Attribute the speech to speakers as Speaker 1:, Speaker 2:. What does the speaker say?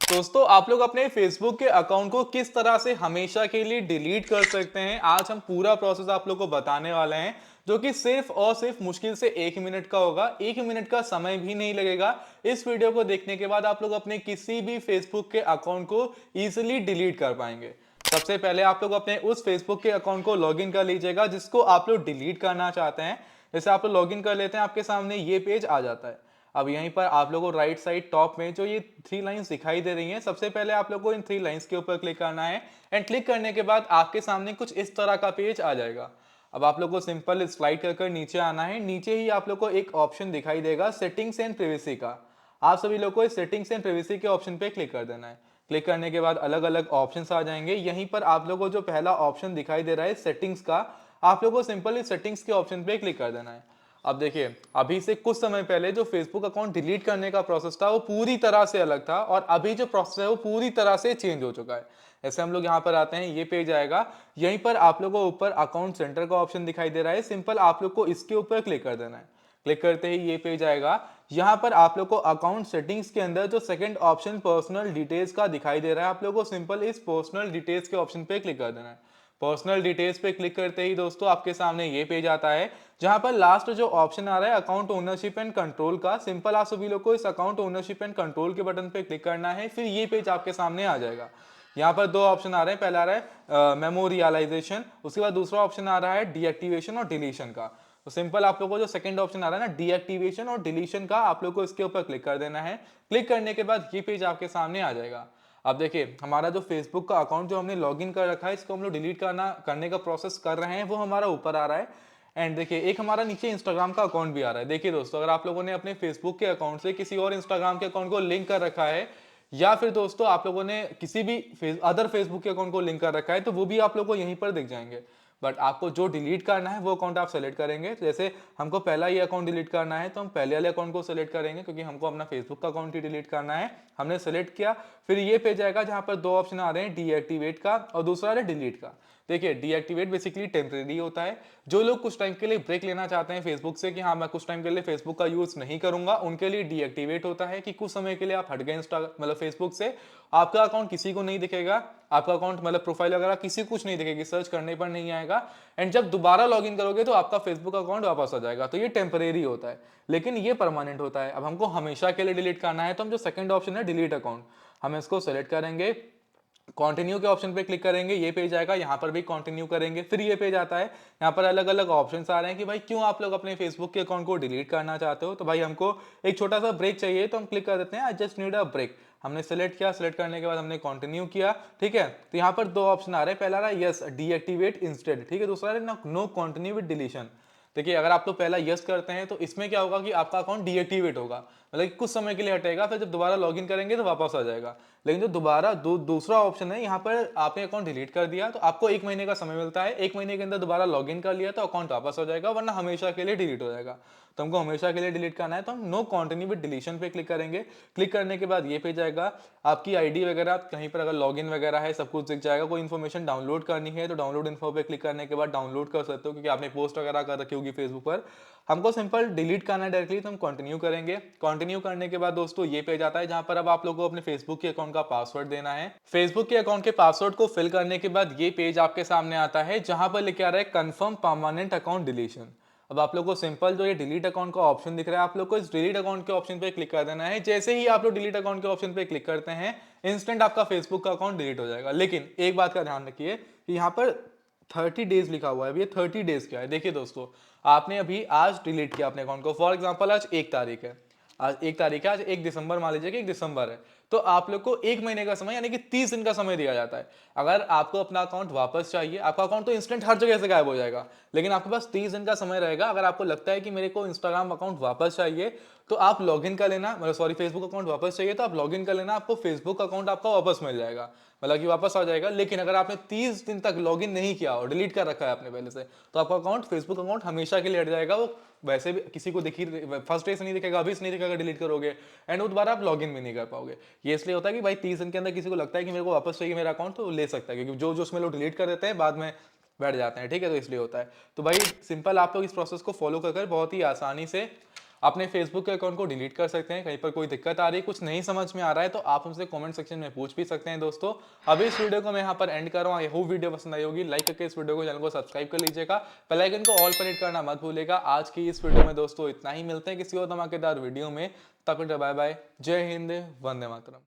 Speaker 1: दोस्तों आप लोग अपने फेसबुक के अकाउंट को किस तरह से हमेशा के लिए डिलीट कर सकते हैं, आज हम पूरा प्रोसेस आप लोग को बताने वाले हैं, जो कि सिर्फ और सिर्फ मुश्किल से 1 मिनट का होगा। 1 मिनट का समय भी नहीं लगेगा। इस वीडियो को देखने के बाद आप लोग अपने किसी भी फेसबुक के अकाउंट को इजीली डिलीट कर पाएंगे। सबसे पहले आप लोग अपने उस फेसबुक के अकाउंट को लॉगिन कर लीजिएगा जिसको आप लोग डिलीट करना चाहते हैं। जैसे आप लोग लॉगिन कर लेते हैं, आपके सामने ये पेज आ जाता है। अब यहीं पर आप लोगों को राइट साइड टॉप में जो ये 3 लाइंस दिखाई दे रही हैं, सबसे पहले आप लोगों को इन 3 लाइंस के ऊपर क्लिक करना है। एंड क्लिक करने के बाद आपके सामने कुछ इस तरह का पेज आ जाएगा। अब आप लोग को सिंपल स्लाइड कर नीचे आना है। नीचे ही आप लोग को एक ऑप्शन दिखाई देगा सेटिंग्स एंड प्राइवेसी का। आप सभी लोग को इस सेटिंग्स एंड प्राइवेसी के ऑप्शन पे क्लिक कर देना है। क्लिक करने के बाद अलग अलग ऑप्शंस आ जाएंगे। यहीं पर आप लोगों को जो पहला ऑप्शन दिखाई दे रहा है सेटिंग्स का, आप लोगों को सिंपल इस सेटिंग्स के ऑप्शन पे क्लिक कर देना है। अब देखिए, अभी से कुछ समय पहले जो फेसबुक अकाउंट डिलीट करने का प्रोसेस था वो पूरी तरह से अलग था, और अभी जो प्रोसेस है वो पूरी तरह से चेंज हो चुका है। ऐसे हम लोग यहाँ पर आते हैं, ये पेज आएगा। यहीं पर आप लोगों को ऊपर अकाउंट सेंटर का ऑप्शन दिखाई दे रहा है। सिंपल आप लोग को इसके ऊपर क्लिक कर देना है। क्लिक करते ही ये पेज आएगा। यहाँ पर आप लोग को अकाउंट सेटिंग्स के अंदर जो सेकंड ऑप्शन पर्सनल डिटेल्स का दिखाई दे रहा है, आप लोग को सिंपल इस पर्सनल डिटेल्स के ऑप्शन पे क्लिक कर देना है। पर्सनल डिटेल्स पे क्लिक करते ही दोस्तों आपके सामने ये पेज आता है, जहां पर लास्ट जो ऑप्शन आ रहा है अकाउंट ओनरशिप एंड कंट्रोल का। सिंपल आप सभी लोग को इस अकाउंट ओनरशिप एंड कंट्रोल के बटन पे क्लिक करना है, फिर ये पेज आपके सामने आ जाएगा। यहाँ पर दो ऑप्शन आ रहे हैं, पहला आ रहा है मेमोरियलाइजेशन, उसके बाद दूसरा ऑप्शन आ रहा है डीएक्टिवेशन और डिलीशन का। तो सिंपल आप लोगों को जो सेकंड ऑप्शन आ रहा है ना डीएक्टिवेशन और डिलीशन का, आप लोग को इसके ऊपर क्लिक कर देना है। क्लिक करने के बाद ये पेज आपके सामने आ जाएगा। अब देखिए, हमारा जो फेसबुक का अकाउंट जो हमने लॉगिन कर रखा है, इसको हम लोग डिलीट करने का प्रोसेस कर रहे हैं, वो हमारा ऊपर आ रहा है। एंड देखिए, एक हमारा नीचे इंस्टाग्राम का अकाउंट भी आ रहा है। देखिए दोस्तों, अगर आप लोगों ने अपने फेसबुक के अकाउंट से किसी और इंस्टाग्राम के अकाउंट को लिंक कर रखा है, या फिर दोस्तों आप लोगों ने किसी भी अदर फेसबुक के अकाउंट को लिंक कर रखा है, तो वो भी आप लोग को यहीं पर दिख जाएंगे। बट आपको जो डिलीट करना है वो अकाउंट आप सेलेक्ट करेंगे। जैसे हमको पहला ये अकाउंट डिलीट करना है, तो हम पहले वाले अकाउंट को सेलेक्ट करेंगे, क्योंकि हमको अपना फेसबुक का अकाउंट ही डिलीट करना है। हमने सेलेक्ट किया, फिर ये पेज आएगा जहां पर दो ऑप्शन आ रहे हैं, डीएक्टिवेट का और दूसरा है डिलीट का। देखिए, डीएक्टिवेट बेसिकली टेम्परेरी होता है। जो लोग कुछ टाइम के लिए ब्रेक लेना चाहते हैं फेसबुक से, कि हाँ मैं कुछ टाइम के लिए फेसबुक का यूज नहीं करूंगा, उनके लिए डीएक्टिवेट होता है कि कुछ समय के लिए आप हट गए इंस्टा मतलब फेसबुक से। आपका अकाउंट किसी को नहीं दिखेगा, आपका अकाउंट मतलब प्रोफाइल वगैरह किसी को कुछ नहीं दिखेगी, सर्च करने पर नहीं आएगा। एंड जब दोबारा लॉगिन करोगे तो आपका फेसबुक अकाउंट वापस आ जाएगा। तो ये टेम्परेरी होता है, लेकिन ये परमानेंट होता है। अब हमको हमेशा के लिए डिलीट करना है, तो हम जो सेकंड ऑप्शन है डिलीट अकाउंट, हम इसको सेलेक्ट करेंगे। कंटिन्यू के ऑप्शन पे क्लिक करेंगे, ये पेज आएगा। यहाँ पर भी कंटिन्यू करेंगे, फिर ये पेज आता है। यहाँ पर अलग अलग ऑप्शंस आ रहे हैं कि भाई क्यों आप लोग अपने फेसबुक के अकाउंट को डिलीट करना चाहते हो। तो भाई हमको एक छोटा सा ब्रेक चाहिए, तो हम क्लिक कर देते हैं I just need a break. हमने सेलेक्ट किया, सेलेक्ट करने के बाद हमने कंटिन्यू किया। ठीक है, तो यहाँ पर दो ऑप्शन आ रहे हैं, पहला रहा यस डीएक्टिवेट इंस्टेड, ठीक है, दूसरा है नो कंटिन्यू विद डिलीशन। देखिए, अगर आप लोग पहला यस करते हैं तो इसमें क्या होगा कि आपका अकाउंट डीएक्टिवेट होगा, मतलब कुछ समय के लिए हटेगा, फिर जब दोबारा लॉगिन करेंगे तो वापस आ जाएगा। लेकिन जो दोबारा दूसरा ऑप्शन है, यहाँ पर आपने अकाउंट डिलीट कर दिया तो आपको 1 महीने का समय मिलता है। 1 महीने के अंदर दोबारा लॉगिन कर लिया तो अकाउंट वापस हो जाएगा, वरना हमेशा के लिए डिलीट हो जाएगा। तो हमको हमेशा के लिए डिलीट करना है, तो हम नो कंटिन्यू विद डिलीशन पे क्लिक करेंगे। क्लिक करने के बाद ये पेज आएगा। आपकी आईडी वगैरह कहीं पर अगर लॉगिन वगैरह है, सब कुछ दिख जाएगा। कोई इन्फॉर्मेशन डाउनलोड करनी है तो डाउनलोड इन्फो पे क्लिक करने के बाद डाउनलोड कर सकते हो, क्योंकि आपने पोस्ट वगैरह कर रखी होगी फेसबुक पर। हमको सिंपल डिलीट करना है डायरेक्टली, तो हम कंटिन्यू करेंगे। कंटिन्यू करने के बाद दोस्तों ये पेज आता है, जहां पर अब आप लोगों को अपने फेसबुक के अकाउंट का पासवर्ड देना है। फेसबुक के अकाउंट के पासवर्ड को फिल करने के बाद ये पेज आपके सामने आता है, जहां पर लिखा रहा है कंफर्म परमानेंट अकाउंट डिलीशन। अब आप लोग को सिंपल जो ये डिलीट अकाउंट का ऑप्शन दिख रहा है, आप लोग को इस डिलीट अकाउंट के ऑप्शन पे क्लिक कर देना है। जैसे ही आप लोग डिलीट अकाउंट के ऑप्शन पे क्लिक करते हैं, इंस्टेंट आपका फेसबुक का अकाउंट डिलीट हो जाएगा। लेकिन एक बात का ध्यान रखिए कि यहाँ पर 30 डेज लिखा हुआ है। अब ये 30 डेज क्या है, देखिए दोस्तों, आपने अभी आज डिलीट किया अपने अकाउंट को, फॉर एग्जांपल आज 1 तारीख है, आज 1 दिसंबर, मान लीजिए कि 1 दिसंबर है, तो आप लोग को 1 महीने का समय यानी कि 30 दिन का समय दिया जाता है। अगर आपको अपना अकाउंट वापस चाहिए, आपका अकाउंट तो इंस्टेंट हर जगह से गायब हो जाएगा, लेकिन आपके पास 30 दिन का समय रहेगा। अगर आपको लगता है कि मेरे को इंस्टाग्राम अकाउंट वापस चाहिए, तो आप लॉगिन कर लेना, मतलब सॉरी फेसबुक अकाउंट वापस चाहिए तो आप लॉगिन कर लेना, आपको फेसबुक अकाउंट आपका वापस मिल जाएगा, मतलब कि वापस आ जाएगा। लेकिन अगर आपने 30 दिन तक लॉगिन नहीं किया और डिलीट कर रखा है आपने पहले से, तो आपका अकाउंट फेसबुक अकाउंट हमेशा के लिए हट जाएगा। वो वैसे भी किसी को दिखी फर्स्ट डे से नहीं दिखेगा, अभी से नहीं दिखेगा, डिलीट करोगे एंड वो दोबारा आप लॉगिन भी नहीं कर पाओगे। ये इसलिए होता है कि भाई 30 दिन के अंदर किसी को लगता है कि मेरे को वापस चाहिए मेरा अकाउंट, तो ले सकता है, क्योंकि जो जो उसमें लोग डिलीट कर देते हैं बाद में बैठ जाते हैं। ठीक है, तो इसलिए होता है। तो भाई सिंपल आप लोग इस प्रोसेस को फॉलो कर बहुत ही आसानी से अपने फेसबुक के अकाउंट को डिलीट कर सकते हैं। कहीं पर कोई दिक्कत आ रही है, कुछ नहीं समझ में आ रहा है, तो आप हमसे कमेंट सेक्शन में पूछ भी सकते हैं दोस्तों। अभी इस वीडियो को मैं यहाँ पर एंड कर रहा हूँ। आई होप वीडियो पसंद आई होगी। लाइक करके इस वीडियो को, चैनल को सब्सक्राइब कर लीजिएगा। बेल आइकन को ऑल पर हिट करना मत भूलिएगा। आज की इस वीडियो में दोस्तों इतना ही। मिलते हैं किसी और धमाकेदार वीडियो में। तब तक बाय बाय। जय हिंद, वंदे मातरम।